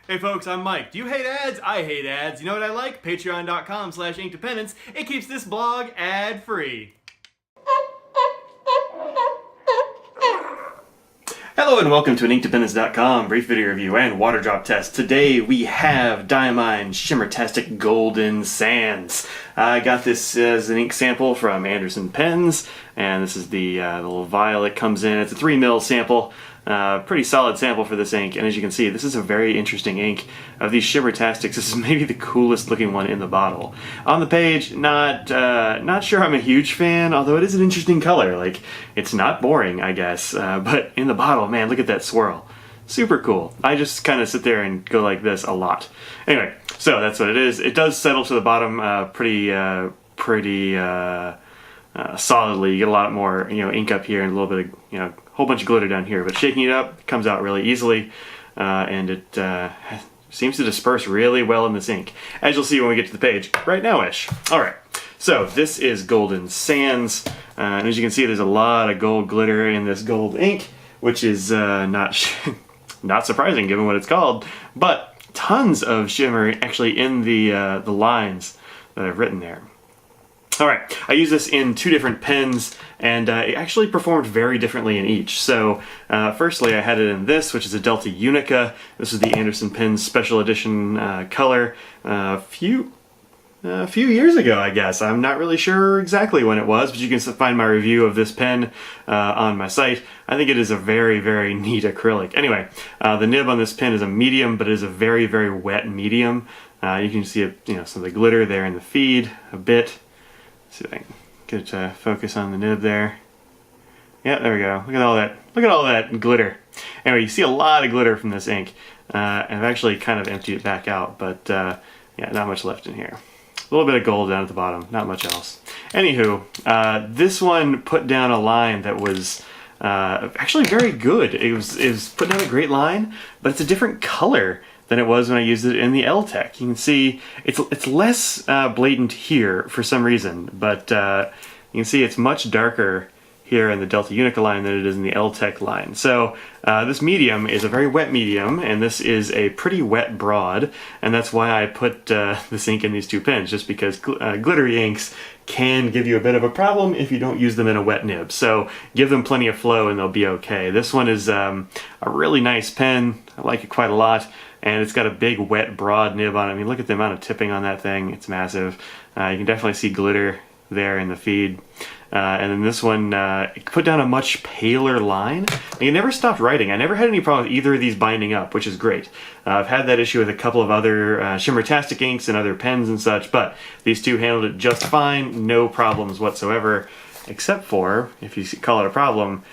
Hey folks, I'm Mike. Do you hate ads? I hate ads. You know what I like? Patreon.com/Inkdependence. It keeps this blog ad-free. Hello and welcome to an Inkdependence.com brief video review and water drop test. Today we have Diamine Shimmertastic Golden Sands. I got this as an ink sample from Anderson Pens, and this is the little vial it comes in. It's a 3 ml sample. Pretty solid sample for this ink, and as you can see, this is a very interesting ink. Of these Shimmertastics, this is maybe the coolest looking one in the bottle. On the page, not sure I'm a huge fan, although it is an interesting color. Like, it's not boring, I guess, but in the bottle, man, look at that swirl. Super cool. I just kind of sit there and go like this a lot. Anyway, so that's what it is. It does settle to the bottom pretty solidly. You get a lot more, ink up here and a little bit of, whole bunch of glitter down here. But shaking it up, it comes out really easily, and it seems to disperse really well in this ink, as you'll see when we get to the page right now-ish. All right, so this is Golden Sands, and as you can see, there's a lot of gold glitter in this gold ink, which is not surprising given what it's called, but tons of shimmer actually in the lines that I've written there. Alright, I use this in 2 different pens, and it actually performed very differently in each. So, firstly, I had it in this, which is a Delta Unica. This is the Anderson Pens Special Edition color a few years ago, I guess. I'm not really sure exactly when it was, but you can find my review of this pen on my site. I think it is a very, very neat acrylic. Anyway, the nib on this pen is a medium, but it is a very, very wet medium. You can see some of the glitter there in the feed a bit. See if I can get it to focus on the nib there. Yeah, there we go. Look at all that. Look at all that glitter. Anyway, you see a lot of glitter from this ink, and I've actually kind of emptied it back out, but yeah, not much left in here. A little bit of gold down at the bottom, not much else. Anywho, this one put down a line that was actually very good. It was put down a great line, but it's a different color than it was when I used it in the L-Tech. You can see it's less blatant here for some reason, but you can see it's much darker here in the Delta Unica line than it is in the L-Tech line. So this medium is a very wet medium, and this is a pretty wet broad, and that's why I put this ink in these 2 pens, just because glittery inks can give you a bit of a problem if you don't use them in a wet nib. So give them plenty of flow and they'll be okay. This one is a really nice pen. I like it quite a lot. And it's got a big wet broad nib on it. I mean, look at the amount of tipping on that thing. It's massive. You can definitely see glitter there in the feed. And then this one, it put down a much paler line. And it never stopped writing. I never had any problem with either of these binding up, which is great. I've had that issue with a couple of other Shimmertastic inks and other pens and such, but these 2 handled it just fine. No problems whatsoever, except for, if you call it a problem,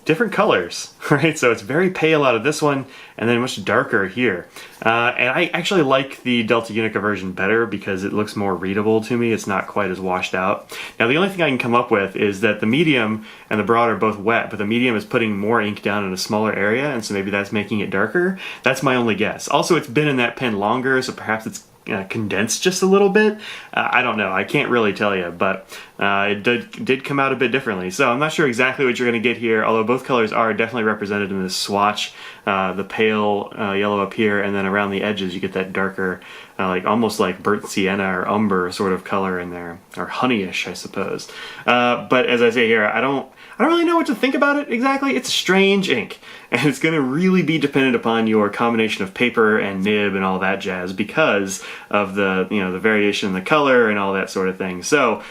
different colors, right? So it's very pale out of this one, and then much darker here. And I actually like the Delta Unica version better because it looks more readable to me. It's not quite as washed out. Now, the only thing I can come up with is that the medium and the broad are both wet, but the medium is putting more ink down in a smaller area, and so maybe that's making it darker. That's my only guess. Also, it's been in that pen longer, so perhaps it's condensed just a little bit. I don't know. I can't really tell you, but it did come out a bit differently. So I'm not sure exactly what you're going to get here, although both colors are definitely represented in this swatch. The pale yellow up here, and then around the edges you get that darker, almost like burnt sienna or umber sort of color in there, or honeyish, I suppose. But as I say here, I don't really know what to think about it exactly. It's a strange ink, and it's going to really be dependent upon your combination of paper and nib and all that jazz because of the the variation in the color and all that sort of thing. So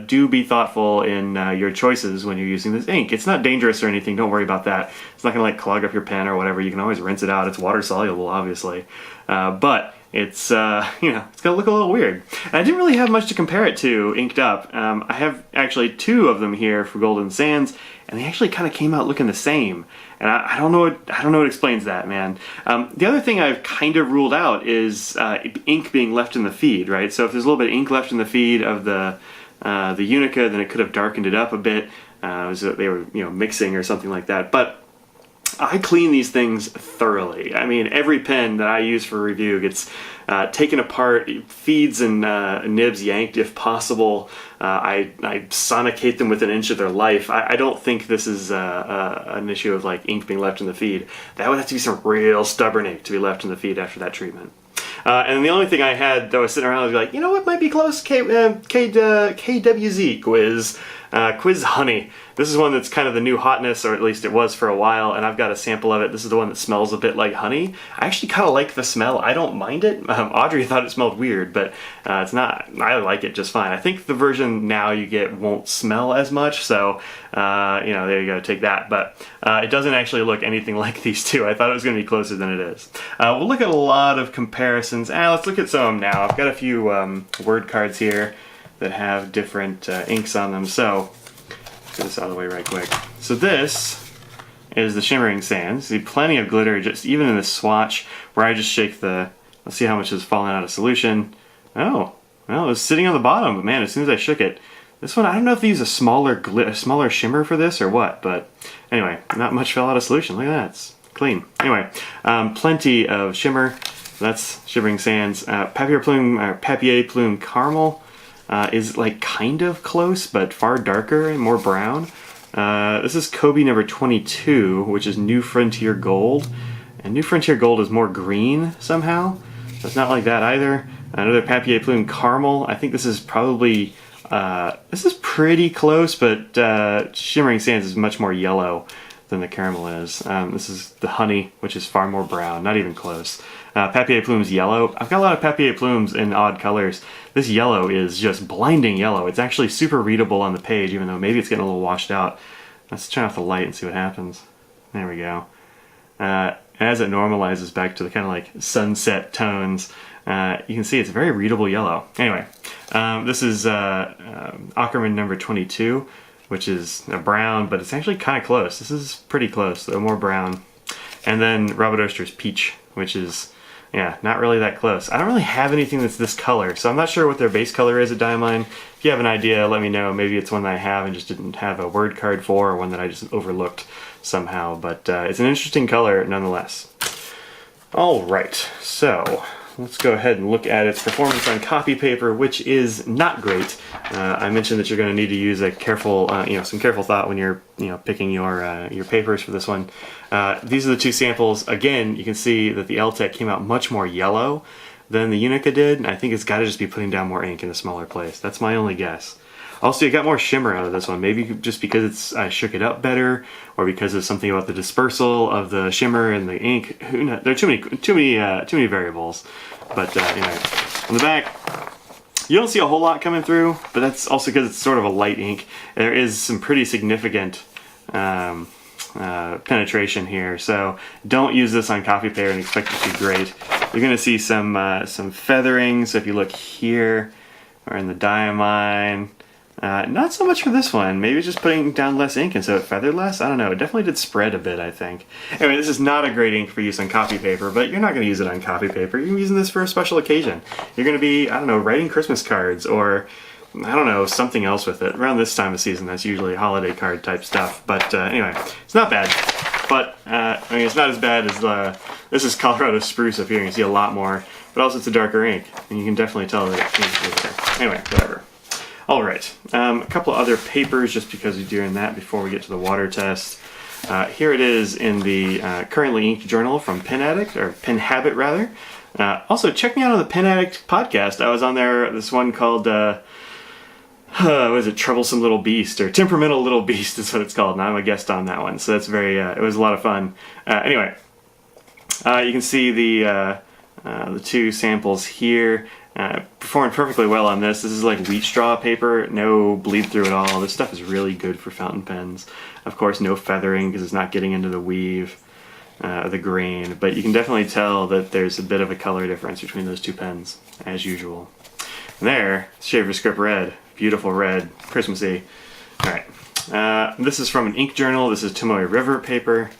do be thoughtful in your choices when you're using this ink. It's not dangerous or anything. Don't worry about that. It's not going to clog up your pen or whatever. You can always rinse it out. It's water soluble, obviously, but it's it's gonna look a little weird. And I didn't really have much to compare it to inked up. I have actually 2 of them here for Golden Sands, and they actually kind of came out looking the same. And I don't know what explains that, man. The other thing I've kind of ruled out is ink being left in the feed, right? So if there's a little bit of ink left in the feed of the Unica, then it could have darkened it up a bit. So they were mixing or something like that. But I clean these things thoroughly. I mean, every pen that I use for review gets taken apart, feeds and nibs yanked if possible. I sonicate them within an inch of their life. I don't think this is an issue of like ink being left in the feed. That would have to be some real stubborn ink to be left in the feed after that treatment. And the only thing I had that was sitting around was like, you know what might be close? KWZ quiz. Quiz Honey. This is one that's kind of the new hotness, or at least it was for a while, and I've got a sample of it. This is the one that smells a bit like honey. I actually kind of like the smell. I don't mind it. Audrey thought it smelled weird, but it's not. I like it just fine. I think the version now you get won't smell as much, so you know, there you go, take that. But it doesn't actually look anything like these two. I thought it was going to be closer than it is. We'll look at a lot of comparisons. Let's look at some of them now. I've got a few word cards here that have different inks on them. So let's get this out of the way right quick. So this is the Shimmering Sands. See, plenty of glitter, just even in the swatch where I just shake the. Let's see how much is falling out of solution. Oh, well, it was sitting on the bottom, but man, as soon as I shook it, this one, I don't know if they use a smaller shimmer for this or what, but anyway, not much fell out of solution. Look at that, it's clean. Anyway, plenty of shimmer. That's Shimmering Sands. Papier Plume Caramel. Is like kind of close, but far darker and more brown. This is Kobe number 22, which is New Frontier Gold. And New Frontier Gold is more green somehow. So it's not like that either. Another Papier Plume Caramel. I think this is probably, this is pretty close, but Shimmering Sands is much more yellow than the caramel is. This is the Honey, which is far more brown, not even close. Papier Plume's yellow. I've got a lot of Papier Plumes in odd colors. This yellow is just blinding yellow. It's actually super readable on the page, even though maybe it's getting a little washed out. Let's turn off the light and see what happens. There we go. As it normalizes back to the kind of like sunset tones, you can see it's very readable yellow. Anyway, this is Ackerman number 22, which is a brown, but it's actually kind of close. This is pretty close, though more brown. And then Robert Oster's Peach, which is, yeah, not really that close. I don't really have anything that's this color, so I'm not sure what their base color is at Diamine. If you have an idea, let me know. Maybe it's one that I have and just didn't have a word card for, or one that I just overlooked somehow. But it's an interesting color nonetheless. All right, so let's go ahead and look at its performance on copy paper, which is not great. I mentioned that you're going to need to use a careful, some careful thought when you're, picking your papers for this one. These are the two samples. Again, you can see that the L-Tech came out much more yellow than the Unica did, and I think it's got to just be putting down more ink in a smaller place. That's my only guess. Also, you got more shimmer out of this one. Maybe just because I shook it up better, or because of something about the dispersal of the shimmer and the ink. Who knows? There are too many variables. But anyway, on the back, you don't see a whole lot coming through, but that's also because it's sort of a light ink. There is some pretty significant penetration here, so don't use this on copy paper and expect it to be great. You're going to see some feathering. So if you look here, or in the Diamine. Not so much for this one. Maybe just putting down less ink and so it feathered less. I don't know. It definitely did spread a bit, I think. Anyway, this is not a great ink for use on copy paper, but you're not going to use it on copy paper. You're using this for a special occasion. You're going to be, I don't know, writing Christmas cards or, I don't know, something else with it. Around this time of season, that's usually holiday card type stuff. But anyway, it's not bad. But, I mean, it's not as bad as, this is Colorado Spruce up here. You can see a lot more. But also it's a darker ink, and you can definitely tell that it's there. Anyway, whatever. Alright, a couple of other papers just because we're doing that before we get to the water test. Here it is in the currently inked journal from Pen Addict, or Pen Habit rather. Also, check me out on the Pen Addict podcast. I was on there, this one called, what is it, Troublesome Little Beast, or Temperamental Little Beast is what it's called, and I'm a guest on that one. So that's very, it was a lot of fun. Anyway, you can see the two samples here. Performed perfectly well on this. This is like wheat straw paper, no bleed through at all. This stuff is really good for fountain pens. Of course, no feathering because it's not getting into the weave, the grain, but you can definitely tell that there's a bit of a color difference between those two pens, as usual. And there, Shaver Script Red, beautiful red, Christmassy. Alright, this is from an ink journal. This is Tomoe River paper,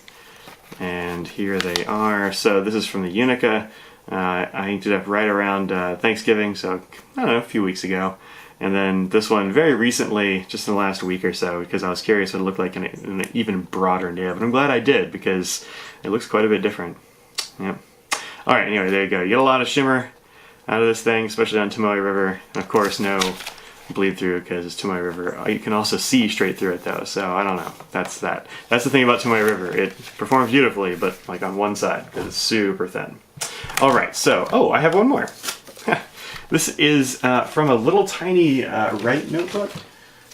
and here they are. So this is from the Unica. I inked it up right around Thanksgiving, so I don't know, a few weeks ago. And then this one very recently, just in the last week or so, because I was curious what it looked like in an even broader nib. And I'm glad I did, because it looks quite a bit different. Yep. Alright, anyway, there you go. You get a lot of shimmer out of this thing, especially on Tomoe River. And of course, no bleed through, because it's Tomoe River. You can also see straight through it, though, so I don't know. That's that. That's the thing about Tomoe River. It performs beautifully, but like on one side, because it's super thin. Alright, so, oh, I have one more. This is from a little tiny Right notebook.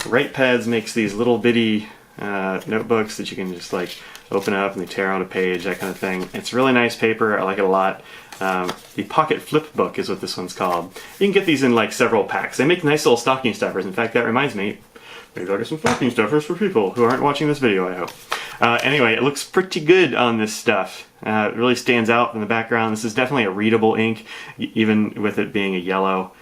Right Pads makes these little bitty notebooks that you can just like open up and they tear out a page, that kind of thing. It's really nice paper. I like it a lot. The Pocket Flip Book is what this one's called. You can get these in like several packs. They make nice little stocking stuffers. In fact, that reminds me, maybe I'll get some stocking stuffers for people who aren't watching this video, I hope. Anyway, it looks pretty good on this stuff. It really stands out in the background. This is definitely a readable ink, even with it being a yellow,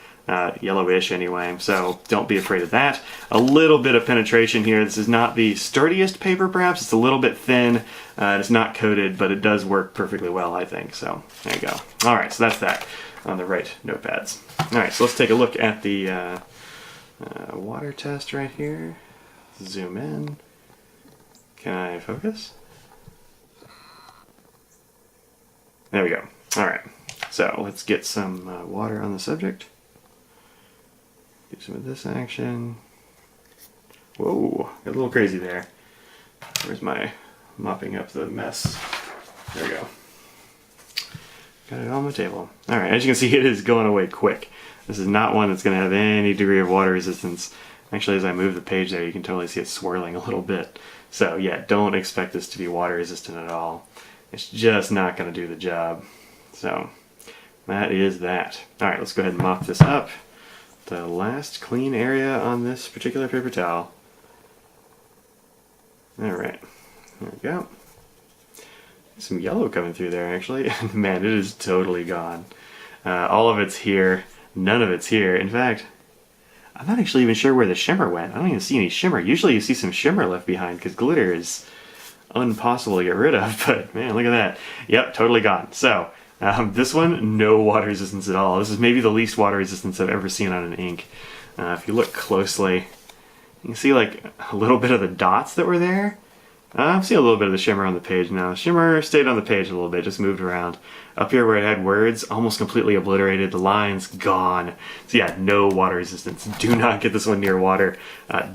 yellowish anyway, so don't be afraid of that. A little bit of penetration here. This is not the sturdiest paper, perhaps. It's a little bit thin. It's not coated, but it does work perfectly well, I think. So there you go. All right, so that's that on the Right notepads. All right, so let's take a look at the water test right here. Zoom in. Can I focus? There we go. All right, so let's get some water on the subject. Do some of this action. Whoa, got a little crazy there. Where's my mopping up the mess? There we go. Got it on the table. All right, as you can see, it is going away quick. This is not one that's going to have any degree of water resistance. Actually, as I move the page there, you can totally see it swirling a little bit. So yeah, don't expect this to be water resistant at all. It's just not going to do the job. So that is that. All right, let's go ahead and mop this up. The last clean area on this particular paper towel. All right, there we go. Some yellow coming through there, actually. Man, it is totally gone. All of it's here. None of it's here. In fact, I'm not actually even sure where the shimmer went. I don't even see any shimmer. Usually you see some shimmer left behind because glitter is impossible to get rid of, but man, look at that. Yep, totally gone. So this one, no water resistance at all. This is maybe the least water resistance I've ever seen on an ink. If you look closely, you can see like a little bit of the dots that were there. I'm seeing a little bit of the shimmer on the page now. Shimmer stayed on the page a little bit, just moved around. Up here where it had words, almost completely obliterated. The lines, gone. So yeah, no water resistance. Do not get this one near water.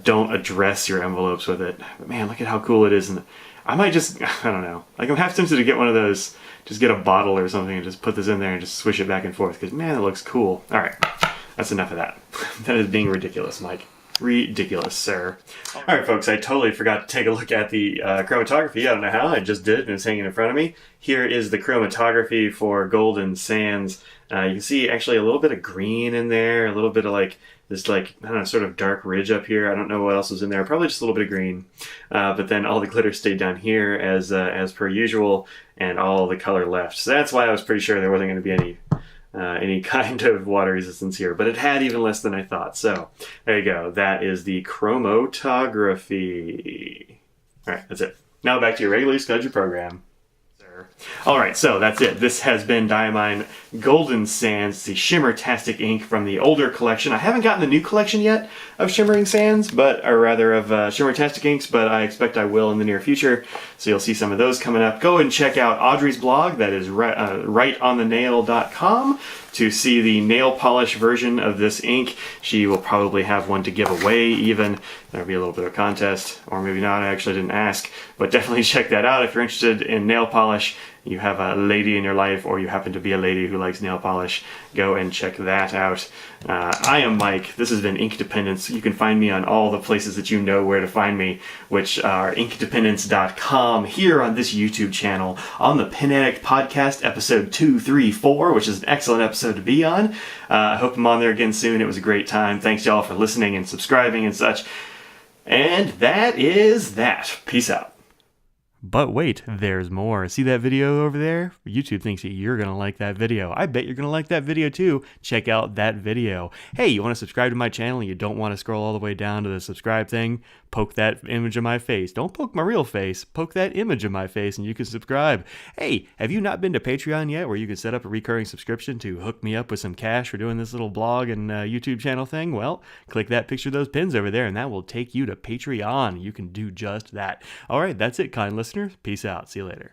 Don't address your envelopes with it. But man, look at how cool it is. And I might just, I don't know. Like I'm half tempted to get one of those, just get a bottle or something and just put this in there and just swish it back and forth. Because man, it looks cool. All right, that's enough of that. That is being ridiculous, Mike. Ridiculous, sir. Alright folks, I totally forgot to take a look at the chromatography. I don't know how, I just did it and it's hanging in front of me. Here is the chromatography for Golden Sands. You can see actually a little bit of green in there, a little bit of like this like, I don't know, sort of dark ridge up here. I don't know what else was in there, probably just a little bit of green. But then all the glitter stayed down here as per usual and all the color left. So that's why I was pretty sure there wasn't going to be any kind of water resistance here, but it had even less than I thought. So there you go. That is the chromatography. All right, that's it. Now back to your regularly scheduled program. All right, so that's it. This has been Diamine Golden Sands, the Shimmertastic ink from the older collection. I haven't gotten the new collection yet of Shimmering Sands, or rather of Shimmertastic inks, but I expect I will in the near future. So you'll see some of those coming up. Go and check out Audrey's blog, that is RightOnTheNail.com, to see the nail polish version of this ink. She will probably have one to give away even. There'll be a little bit of a contest, or maybe not, I actually didn't ask. But definitely check that out if you're interested in nail polish. You have a lady in your life, or you happen to be a lady who likes nail polish, go and check that out. I am Mike. This has been Ink Dependence. You can find me on all the places that you know where to find me, which are inkdependence.com, here on this YouTube channel, on the Pen Addict Podcast, episode 234, which is an excellent episode to be on. I hope I'm on there again soon. It was a great time. Thanks y'all for listening and subscribing and such. And that is that. Peace out. But wait, there's more. See that video over there? YouTube thinks that you're going to like that video. I bet you're going to like that video too. Check out that video. Hey, you want to subscribe to my channel and you don't want to scroll all the way down to the subscribe thing? Poke that image of my face. Don't poke my real face. Poke that image of my face and you can subscribe. Hey, have you not been to Patreon yet where you can set up a recurring subscription to hook me up with some cash for doing this little blog and YouTube channel thing? Well, click that picture of those pins over there and that will take you to Patreon. You can do just that. All right, that's it, kind listeners. Peace out. See you later.